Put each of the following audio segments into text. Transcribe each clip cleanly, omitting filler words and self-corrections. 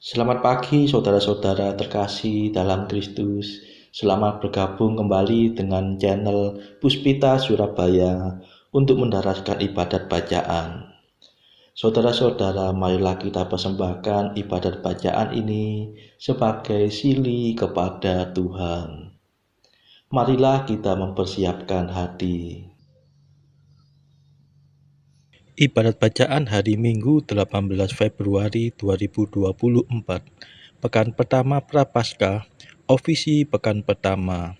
Selamat pagi saudara-saudara terkasih dalam Kristus. Selamat bergabung kembali dengan channel Puspita Surabaya untuk mendaraskan ibadat bacaan. Saudara-saudara, marilah kita persembahkan ibadat bacaan ini sebagai sili kepada Tuhan. Marilah kita mempersiapkan hati. Ibadat bacaan hari Minggu 18 Februari 2024. Pekan pertama Prapaskah, ofisi pekan pertama,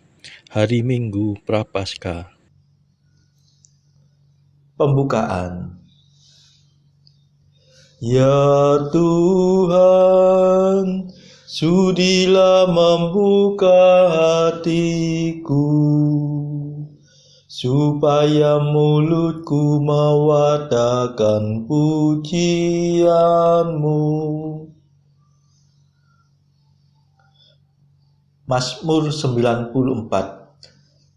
hari Minggu Prapaskah. Pembukaan. Ya Tuhan, sudilah membuka hatiku, supaya mulutku mewartakan pujian-Mu. Mazmur 94.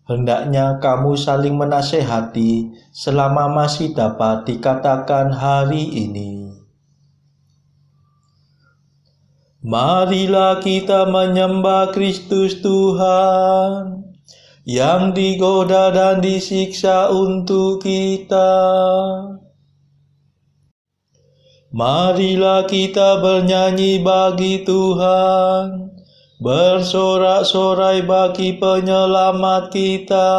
Hendaknya kamu saling menasehati selama masih dapat dikatakan hari ini. Marilah kita menyembah Kristus Tuhan, yang digoda dan disiksa untuk kita. Marilah kita bernyanyi bagi Tuhan, bersorak-sorai bagi penyelamat kita,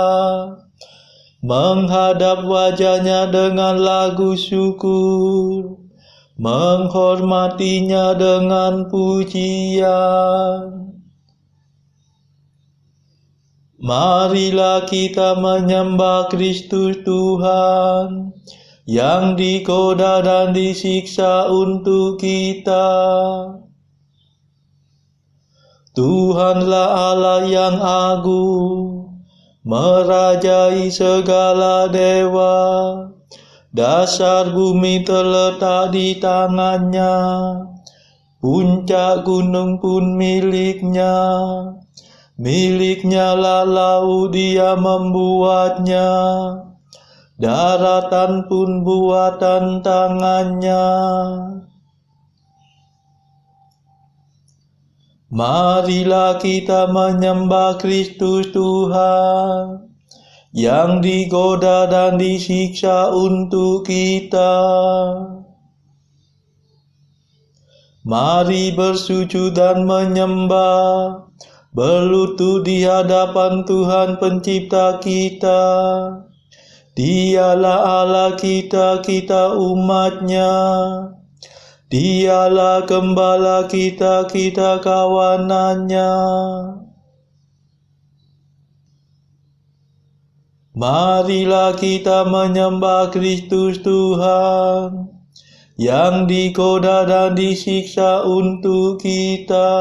menghadap wajah-Nya dengan lagu syukur, menghormatinya dengan pujian. Marilah kita menyembah Kristus Tuhan, yang digoda dan disiksa untuk kita. Tuhanlah Allah yang agung, merajai segala dewa. Dasar bumi terletak di tangan-Nya, puncak gunung pun milik-Nya. Milik-Nya lah laut, Dia membuatnya, daratan pun buatan tangan-Nya. Marilah kita menyembah Kristus Tuhan, yang digoda dan disiksa untuk kita. Mari bersujud dan menyembah, berlutut di hadapan Tuhan Pencipta kita. Dialah Allah kita, kita umat-Nya. Dialah Gembala kita, kita kawanan-Nya. Marilah kita menyembah Kristus Tuhan, yang digoda dan disiksa untuk kita.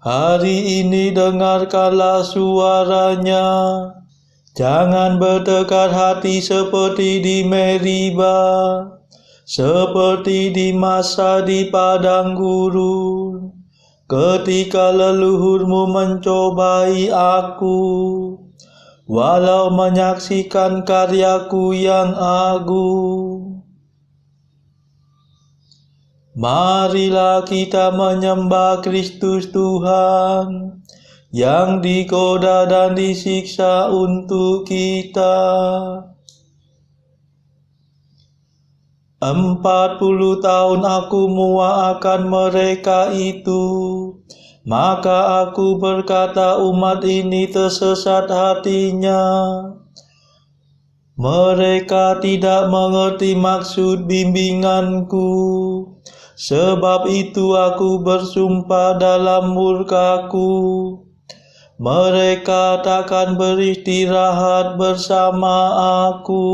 Hari ini dengarkanlah suara-Nya, jangan bertekad hati seperti di Meriba, seperti di masa di padang gurun, ketika leluhurmu mencobai aku, walau menyaksikan karyaku yang agung. Marilah kita menyembah Kristus Tuhan, yang digoda dan disiksa untuk kita. 40 tahun aku muak akan mereka itu, maka aku berkata umat ini tersesat hatinya. Mereka tidak mengerti maksud bimbinganku, sebab itu aku bersumpah dalam murkaku, mereka takkan beristirahat bersama aku.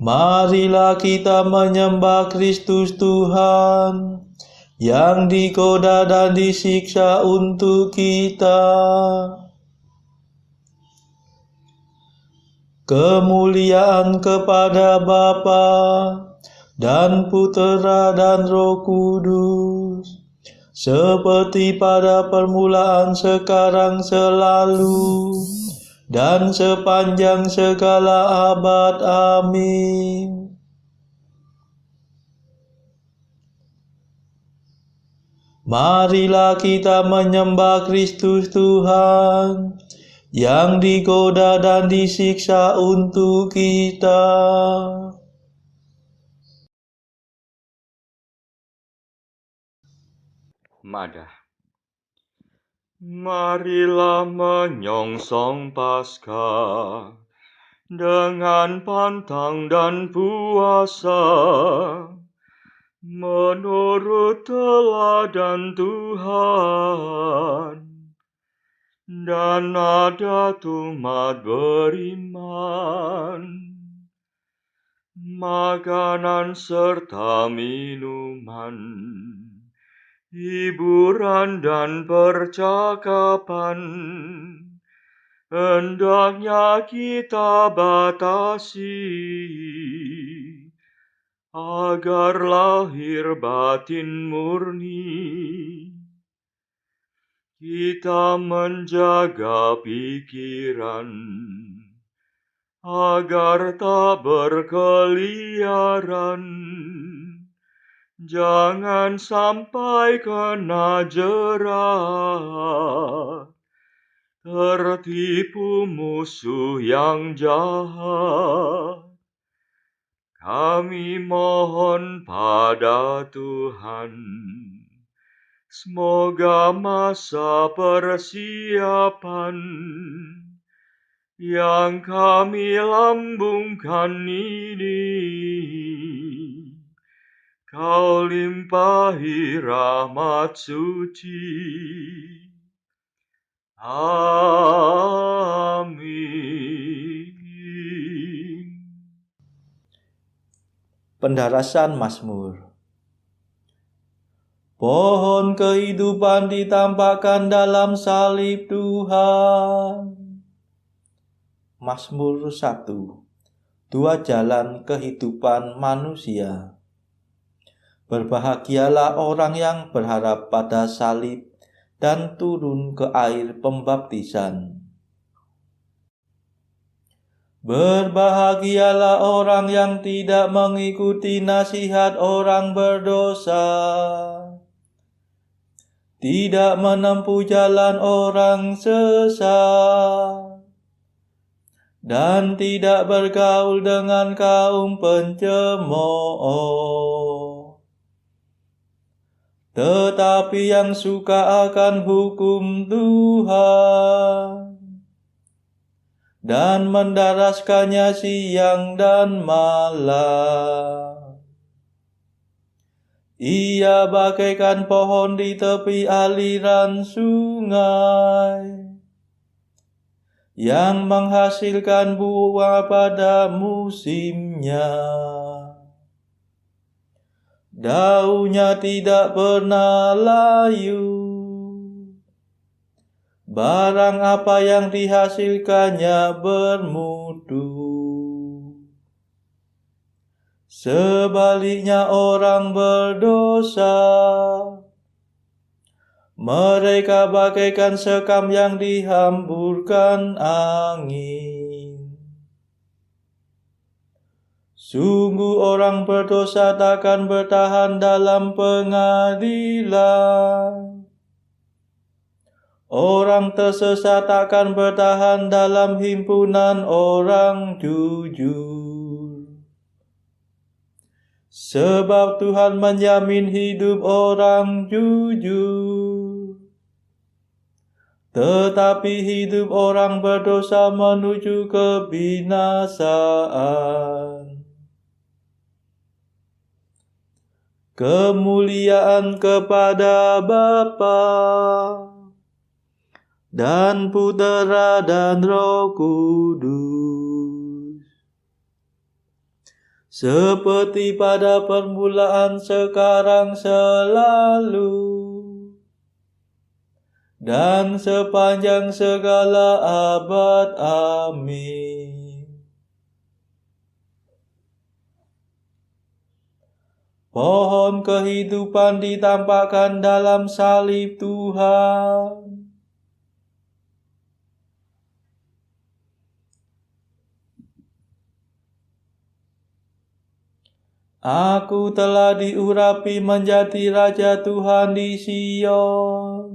Marilah kita menyembah Kristus Tuhan, yang digoda dan disiksa untuk kita. Kemuliaan kepada Bapa dan Putera dan Roh Kudus, seperti pada permulaan, sekarang, selalu, dan sepanjang segala abad. Amin. Marilah kita menyembah Kristus Tuhan, yang digoda dan disiksa untuk kita. Madah. Marilah menyongsong Paskah dengan pantang dan puasa, menurut teladan Tuhan, dan adat umat beriman. Makanan serta minuman, hiburan dan percakapan, hendaknya kita batasi, agar lahir batin murni. Kita menjaga pikiran, agar tak berkeliaran. Jangan sampai kena jerat, tertipu musuh yang jahat. Kami mohon pada Tuhan, semoga masa persiapan yang kami lambungkan ini Kau limpahi rahmat suci. Amin. Pendarasan Mazmur. Pohon kehidupan ditampakkan dalam salib Tuhan. Mazmur 1. Dua jalan kehidupan manusia. Berbahagialah orang yang berharap pada salib dan turun ke air pembaptisan. Berbahagialah orang yang tidak mengikuti nasihat orang berdosa, tidak menempuh jalan orang sesat, dan tidak bergaul dengan kaum pencemooh. Tetapi yang suka akan hukum Tuhan dan mendaraskannya siang dan malam. Ia bagaikan pohon di tepi aliran sungai, yang menghasilkan buah pada musimnya. Daunnya tidak pernah layu. Barang apa yang dihasilkannya bermutu. Sebaliknya orang berdosa, mereka bagaikan sekam yang dihamburkan angin. Sungguh orang berdosa takkan bertahan dalam pengadilan. Orang tersesat takkan bertahan dalam himpunan orang jujur. Sebab Tuhan menjamin hidup orang jujur, tetapi hidup orang berdosa menuju kebinasaan. Kemuliaan kepada Bapa dan Putera dan Roh Kudus, seperti pada permulaan, sekarang, selalu, dan sepanjang segala abad. Amin. Pohon kehidupan ditampakkan dalam salib Tuhan. Aku telah diurapi menjadi Raja Tuhan di Sion.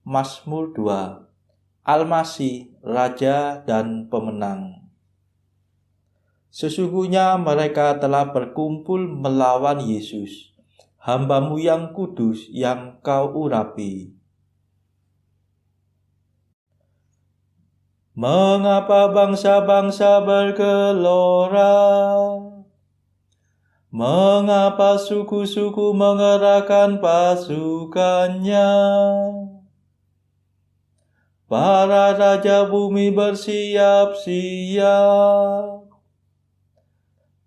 Mazmur 2. Al-Masih, Raja dan Pemenang. Sesungguhnya mereka telah berkumpul melawan Yesus, hamba-Mu yang kudus yang Kau urapi. Mengapa bangsa-bangsa bergelora? Mengapa suku-suku mengerahkan pasukannya? Para raja bumi bersiap-siap.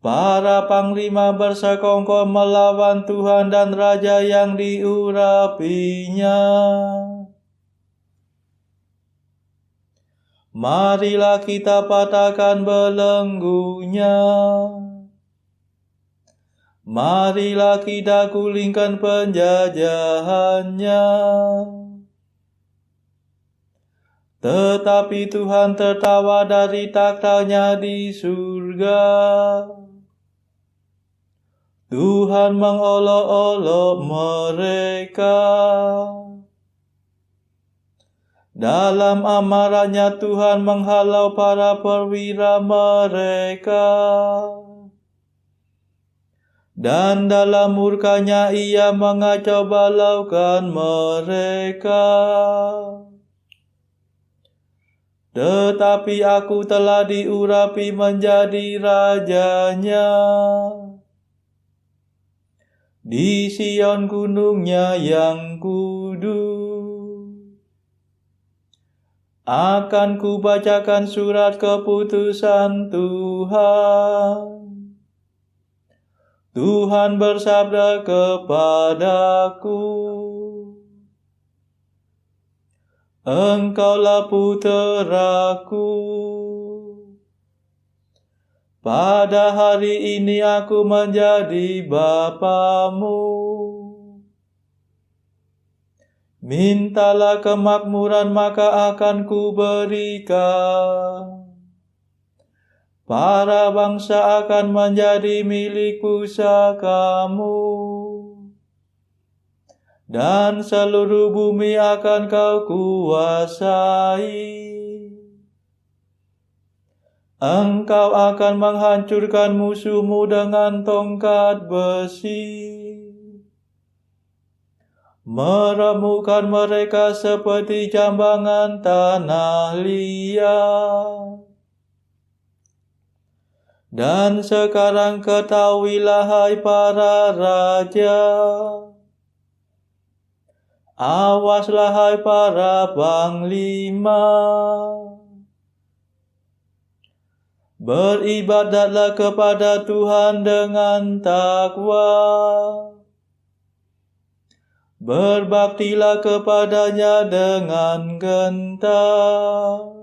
Para panglima bersekongkol melawan Tuhan dan Raja yang diurapinya. Marilah kita patahkan belenggunya. Marilah kita gulingkan penjajahannya. Tetapi Tuhan tertawa dari takhta-Nya di surga. Tuhan mengolok-olok mereka. Dalam amarahnya Tuhan menghalau para perwira mereka. Dan dalam murkanya Ia mengacau balaukan mereka. Tetapi aku telah diurapi menjadi rajanya. Di Sion gunungnya yang kudus, akan kubacakan surat keputusan Tuhan. Tuhan bersabda kepadaku, Engkaulah puteraku. Pada hari ini aku menjadi Bapamu. Mintalah kemakmuran maka akan kuberikan. Para bangsa akan menjadi milik pusakamu. Dan seluruh bumi akan kau kuasai. Engkau akan menghancurkan musuhmu dengan tongkat besi. Meremukkan mereka seperti jambangan tanah liat. Dan sekarang ketahuilah hai para raja. Awaslah hai para panglima. Beribadatlah kepada Tuhan dengan takwa. Berbaktilah kepada-Nya dengan gentar.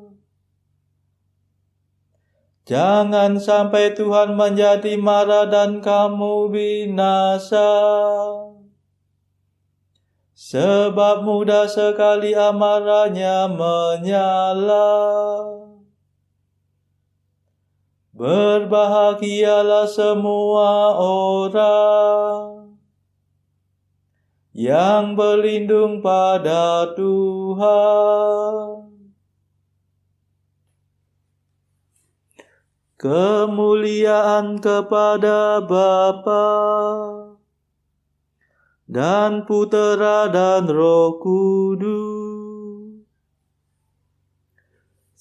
Jangan sampai Tuhan menjadi marah dan kamu binasa. Sebab mudah sekali amarahnya menyala. Berbahagialah semua orang yang berlindung pada Tuhan. Kemuliaan kepada Bapa dan Putera dan Roh Kudus.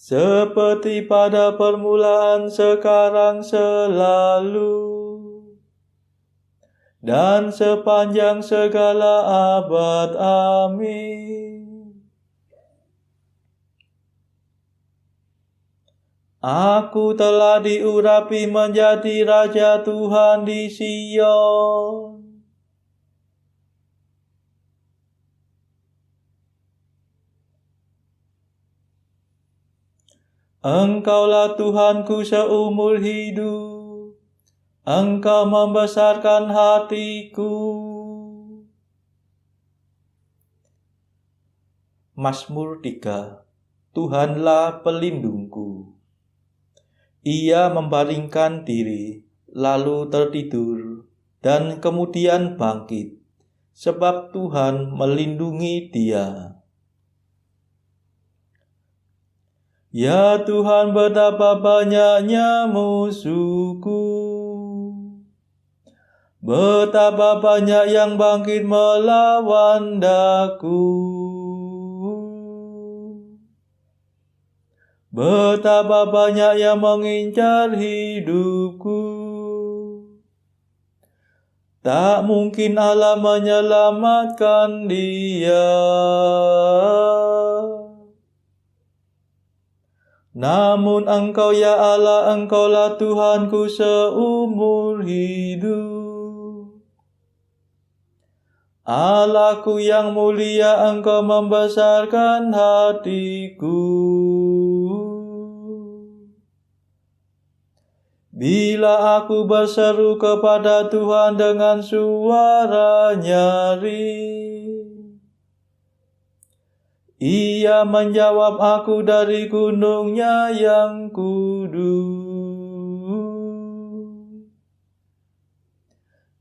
Seperti pada permulaan, sekarang, selalu, dan sepanjang segala abad. Amin. Aku telah diurapi menjadi Raja Tuhan di Sion. Engkaulah Tuhanku seumur hidup. Engkau membesarkan hatiku. Mazmur 3. Tuhanlah pelindungku. Ia membaringkan diri, lalu tertidur, dan kemudian bangkit, sebab Tuhan melindungi dia. Ya Tuhan, betapa banyaknya musuhku, betapa banyak yang bangkit melawan daku, betapa banyak yang mengincar hidupku. Tak mungkin Allah menyelamatkan dia. Namun Engkau ya Allah, Engkaulah Tuhanku seumur hidup. Allahku yang mulia, Engkau membesarkan hatiku. Bila aku berseru kepada Tuhan dengan suara nyaring, Ia menjawab aku dari gunungnya yang kudus.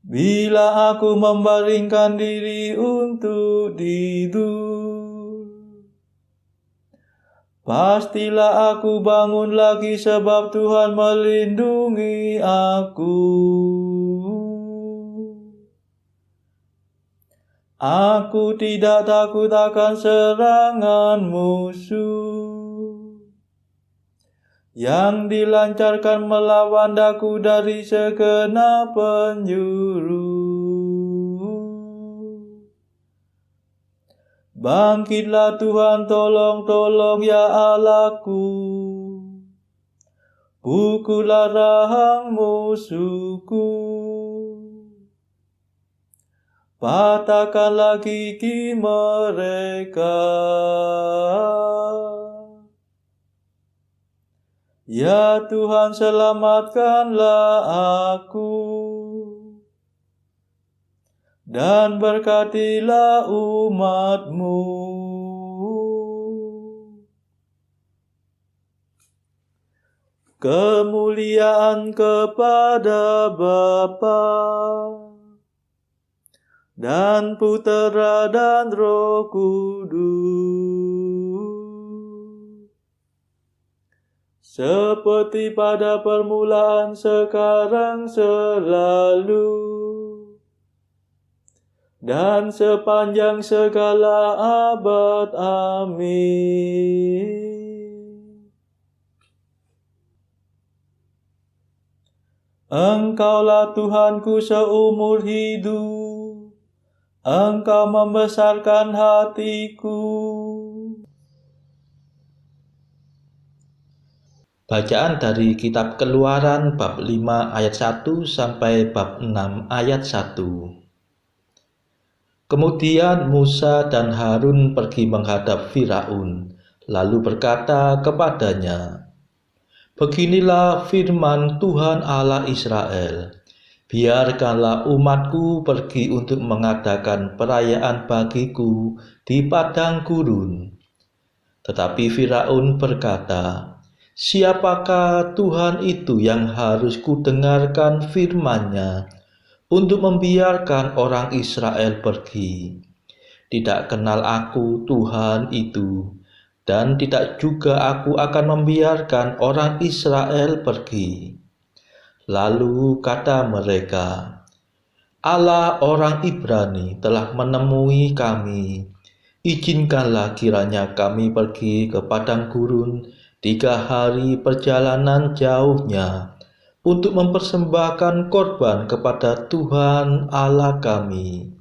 Bila aku membaringkan diri untuk tidur, pastilah aku bangun lagi sebab Tuhan melindungi aku. Aku tidak takut akan serangan musuh yang dilancarkan melawan daku dari segenap penjuru. Bangkitlah Tuhan, tolong ya Allahku. Pukullah rahang musuhku. Patahkanlah gigi mereka. Ya Tuhan, selamatkanlah aku, dan berkatilah umat-Mu. Kemuliaan kepada Bapa dan Putera dan Roh Kudus, seperti pada permulaan, sekarang, selalu, dan sepanjang segala abad. Amin. Engkaulah Tuhanku seumur hidup, Engkau membesarkan hatiku. Bacaan dari kitab Keluaran bab 5 ayat 1 sampai bab 6 ayat 1. Kemudian Musa dan Harun pergi menghadap Firaun, lalu berkata kepadanya, "Beginilah firman Tuhan Allah Israel. Biarkanlah umatku pergi untuk mengadakan perayaan bagiku di padang gurun." Tetapi Firaun berkata, "Siapakah Tuhan itu yang harus kudengarkan firman-Nya untuk membiarkan orang Israel pergi? Tidak kenal aku Tuhan itu, dan tidak juga aku akan membiarkan orang Israel pergi." Lalu kata mereka, "Allah orang Ibrani telah menemui kami. Izinkanlah kiranya kami pergi ke padang gurun 3 hari perjalanan jauhnya untuk mempersembahkan korban kepada Tuhan Allah kami,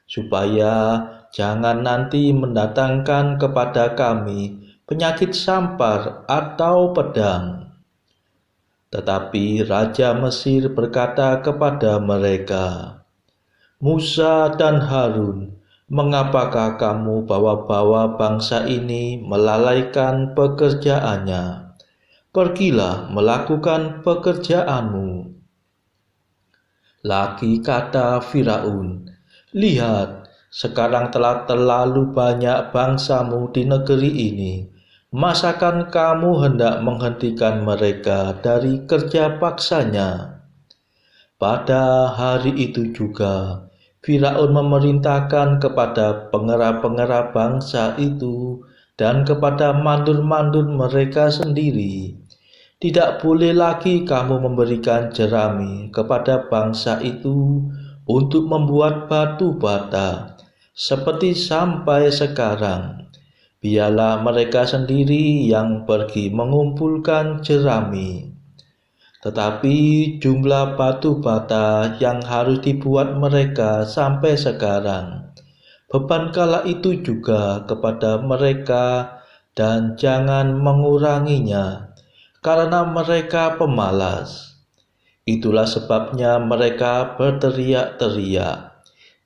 supaya jangan nanti mendatangkan kepada kami penyakit sampar atau pedang." Tetapi Raja Mesir berkata kepada mereka, "Musa dan Harun, mengapakah kamu bawa-bawa bangsa ini melalaikan pekerjaannya? Pergilah melakukan pekerjaanmu." Lagi kata Firaun, "Lihat, sekarang telah terlalu banyak bangsamu di negeri ini, Masakan kamu hendak menghentikan mereka dari kerja paksanya? Pada hari itu juga, Firaun memerintahkan kepada pengerah-pengerah bangsa itu dan kepada mandur-mandur mereka sendiri, tidak boleh lagi kamu memberikan jerami kepada bangsa itu untuk membuat batu bata, seperti sampai sekarang. Biarlah mereka sendiri yang pergi mengumpulkan jerami. Tetapi jumlah batu bata yang harus dibuat mereka sampai sekarang, bebankanlah itu juga kepada mereka dan jangan menguranginya, karena mereka pemalas. Itulah sebabnya mereka berteriak-teriak,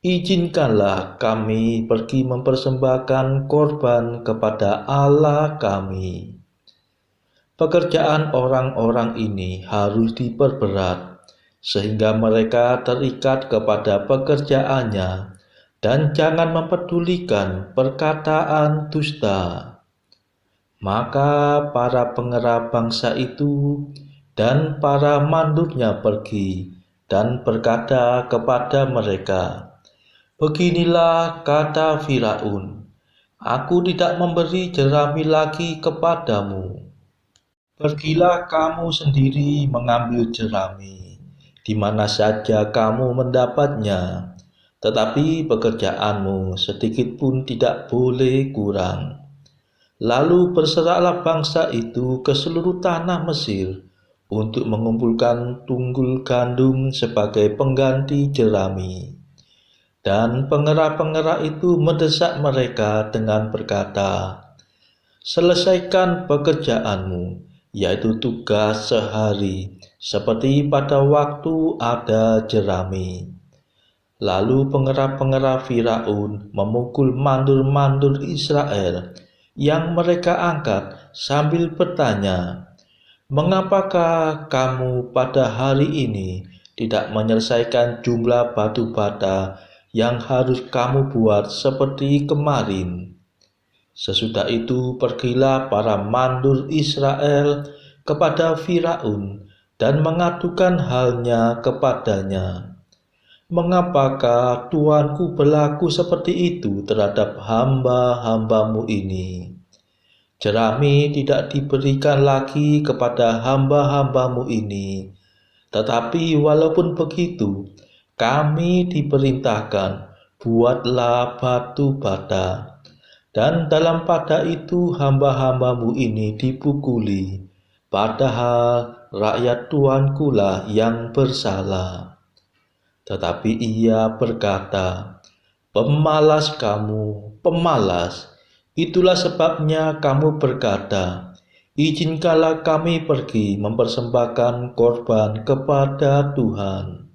"Izinkanlah kami pergi mempersembahkan korban kepada Allah kami." Pekerjaan orang-orang ini harus diperberat, sehingga mereka terikat kepada pekerjaannya dan jangan mempedulikan perkataan dusta. Maka para pengerah bangsa itu dan para mandurnya pergi dan berkata kepada mereka, "Beginilah kata Firaun, aku tidak memberi jerami lagi kepadamu. Pergilah kamu sendiri mengambil jerami, di mana saja kamu mendapatnya, tetapi pekerjaanmu sedikit pun tidak boleh kurang." Lalu berseraklah bangsa itu ke seluruh tanah Mesir untuk mengumpulkan tunggul gandum sebagai pengganti jerami. Dan pengerah-pengerah itu mendesak mereka dengan berkata, "Selesaikan pekerjaanmu, yaitu tugas sehari, seperti pada waktu ada jerami." Lalu pengerah-pengerah Firaun memukul mandur-mandur Israel yang mereka angkat sambil bertanya, "Mengapakah kamu pada hari ini tidak menyelesaikan jumlah batu bata yang harus kamu buat seperti kemarin?" Sesudah itu pergilah para mandur Israel kepada Firaun dan mengadukan halnya kepadanya. "Mengapakah Tuanku berlaku seperti itu terhadap hamba-hambamu ini? Jerami tidak diberikan lagi kepada hamba-hambamu ini, tetapi walaupun begitu, kami diperintahkan, buatlah batu bata, dan dalam pada itu hamba-hambamu ini dipukuli, padahal rakyat Tuanku lah yang bersalah." Tetapi ia berkata, "Pemalas kamu, pemalas. Itulah sebabnya kamu berkata, 'Izinkanlah kami pergi mempersembahkan korban kepada Tuhan.'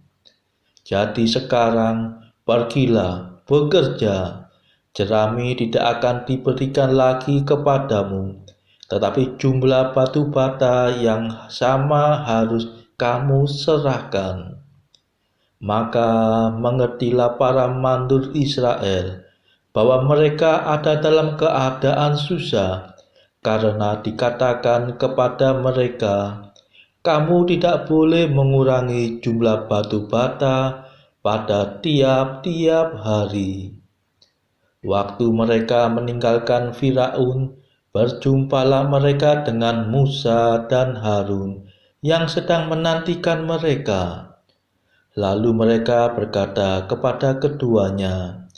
Jadi sekarang pergilah, bekerja. Jerami tidak akan diberikan lagi kepadamu, tetapi jumlah batu bata yang sama harus kamu serahkan." Maka mengertilah para mandur Israel bahwa mereka ada dalam keadaan susah, karena dikatakan kepada mereka, "Kamu tidak boleh mengurangi jumlah batu bata pada tiap-tiap hari." Waktu mereka meninggalkan Firaun, berjumpalah mereka dengan Musa dan Harun yang sedang menantikan mereka. Lalu mereka berkata kepada keduanya,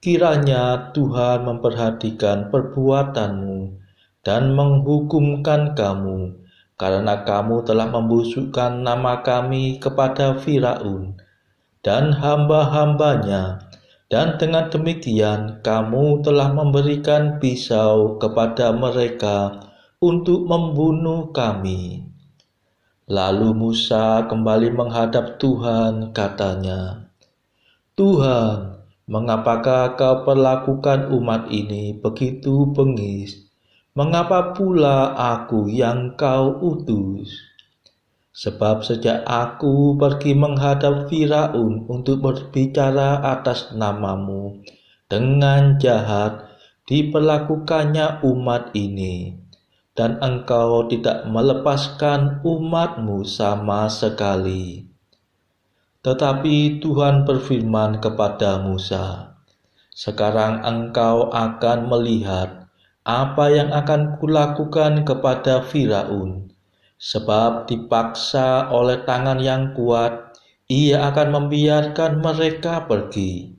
"Kiranya Tuhan memperhatikan perbuatanmu dan menghukumkan kamu, karena kamu telah membusukkan nama kami kepada Firaun dan hamba-hambanya, dan dengan demikian kamu telah memberikan pisau kepada mereka untuk membunuh kami." Lalu Musa kembali menghadap Tuhan, katanya, "Tuhan, mengapakah kau perlakukan umat ini begitu bengis? Mengapa pula aku yang kau utus? Sebab sejak aku pergi menghadap Firaun untuk berbicara atas namamu, dengan jahat diperlakukannya umat ini. dan Engkau tidak melepaskan umat-Mu sama sekali. Tetapi Tuhan berfirman kepada Musa, "Sekarang engkau akan melihat apa yang akan kulakukan kepada Firaun, sebab dipaksa oleh tangan yang kuat, ia akan membiarkan mereka pergi.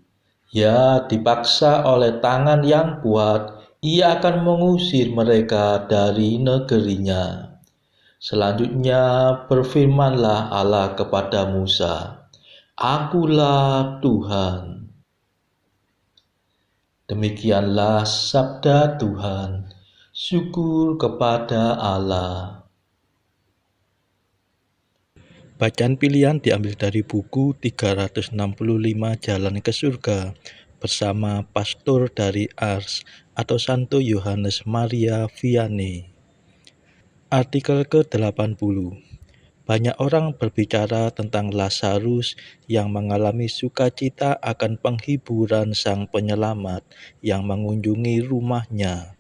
Ya, dipaksa oleh tangan yang kuat, ia akan mengusir mereka dari negerinya." Selanjutnya berfirmanlah Allah kepada Musa, "Akulah Tuhan." Demikianlah sabda Tuhan. Syukur kepada Allah. Bacaan pilihan diambil dari buku 365 Jalan ke Surga bersama pastor dari Ars atau Santo Yohanes Maria Vianney. Artikel ke-80. Banyak orang berbicara tentang Lazarus yang mengalami sukacita akan penghiburan Sang Penyelamat yang mengunjungi rumahnya.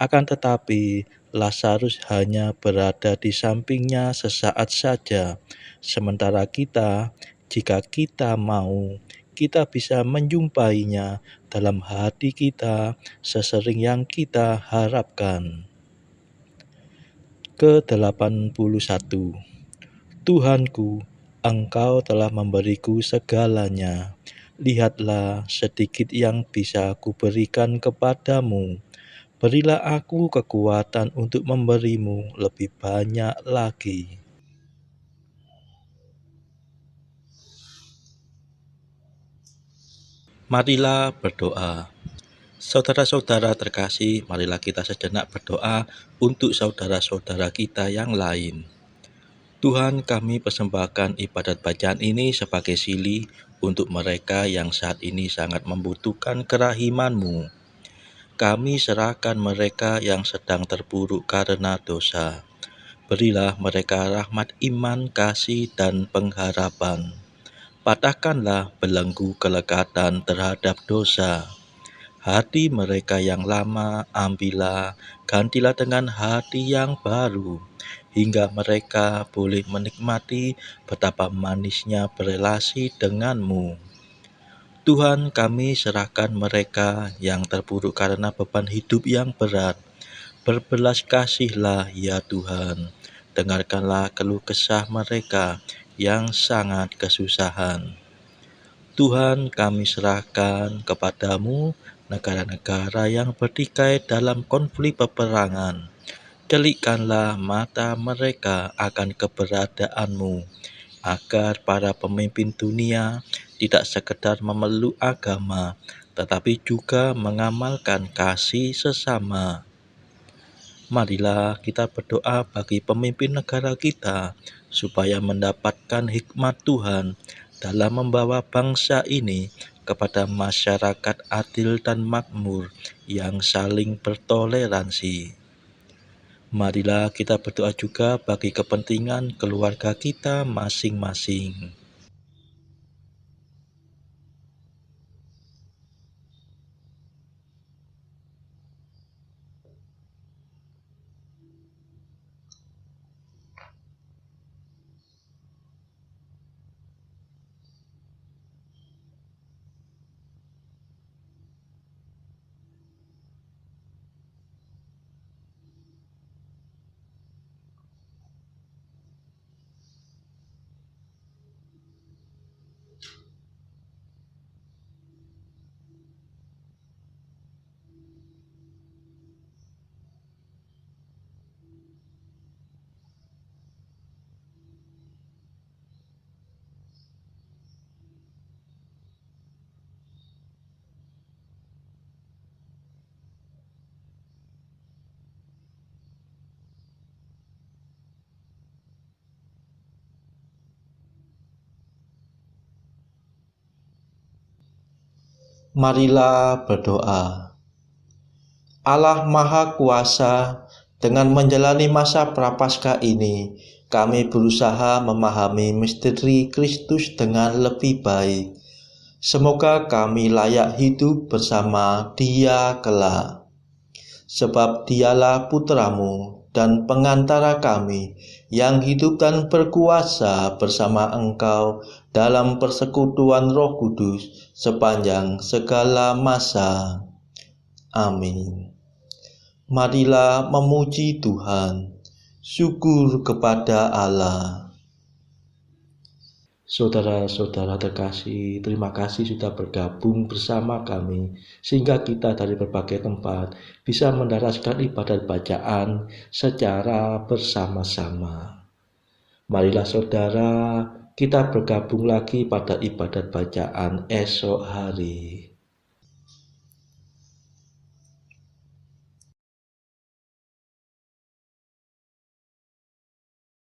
Akan tetapi, Lazarus hanya berada di sampingnya sesaat saja, sementara kita, jika kita mau, kita bisa menjumpainya dalam hati kita sesering yang kita harapkan. Ke-81. Tuhanku, Engkau telah memberiku segalanya. Lihatlah sedikit yang bisa kuberikan kepadamu. Berilah aku kekuatan untuk memberimu lebih banyak lagi. Marilah berdoa. Saudara-saudara terkasih, marilah kita sejenak berdoa untuk saudara-saudara kita yang lain. Tuhan, kami persembahkan ibadat bacaan ini sebagai sili untuk mereka yang saat ini sangat membutuhkan kerahiman-Mu. Kami serahkan mereka yang sedang terpuruk karena dosa. Berilah mereka rahmat iman, kasih, dan pengharapan. Patahkanlah belenggu kelekatan terhadap dosa. Hati mereka yang lama ambillah, gantilah dengan hati yang baru, hingga mereka boleh menikmati betapa manisnya berelasi denganmu. Tuhan, kami serahkan mereka yang terpuruk karena beban hidup yang berat. Berbelas kasihlah ya Tuhan, dengarkanlah keluh kesah mereka yang sangat kesusahan. Tuhan, kami serahkan kepadamu negara-negara yang bertikai dalam konflik peperangan. Celikkanlah mata mereka akan keberadaanmu, agar para pemimpin dunia tidak sekedar memeluk agama, tetapi juga mengamalkan kasih sesama. Marilah kita berdoa bagi pemimpin negara kita, supaya mendapatkan hikmat Tuhan dalam membawa bangsa ini kepada masyarakat adil dan makmur yang saling bertoleransi. Marilah kita berdoa juga bagi kepentingan keluarga kita masing-masing. Marilah berdoa. Allah Maha Kuasa, dengan menjalani masa prapaskah ini, kami berusaha memahami misteri Kristus dengan lebih baik. Semoga kami layak hidup bersama Dia kelak. sebab Dialah putra-Mu dan pengantara kami yang hidup dan berkuasa bersama Engkau dalam persekutuan Roh Kudus sepanjang segala masa. Amin. Marilah memuji Tuhan. Syukur kepada Allah. Saudara-saudara terkasih, terima kasih sudah bergabung bersama kami sehingga kita dari berbagai tempat bisa mendaraskan ibadat bacaan secara bersama-sama. Marilah saudara, kita bergabung lagi pada ibadat bacaan esok hari.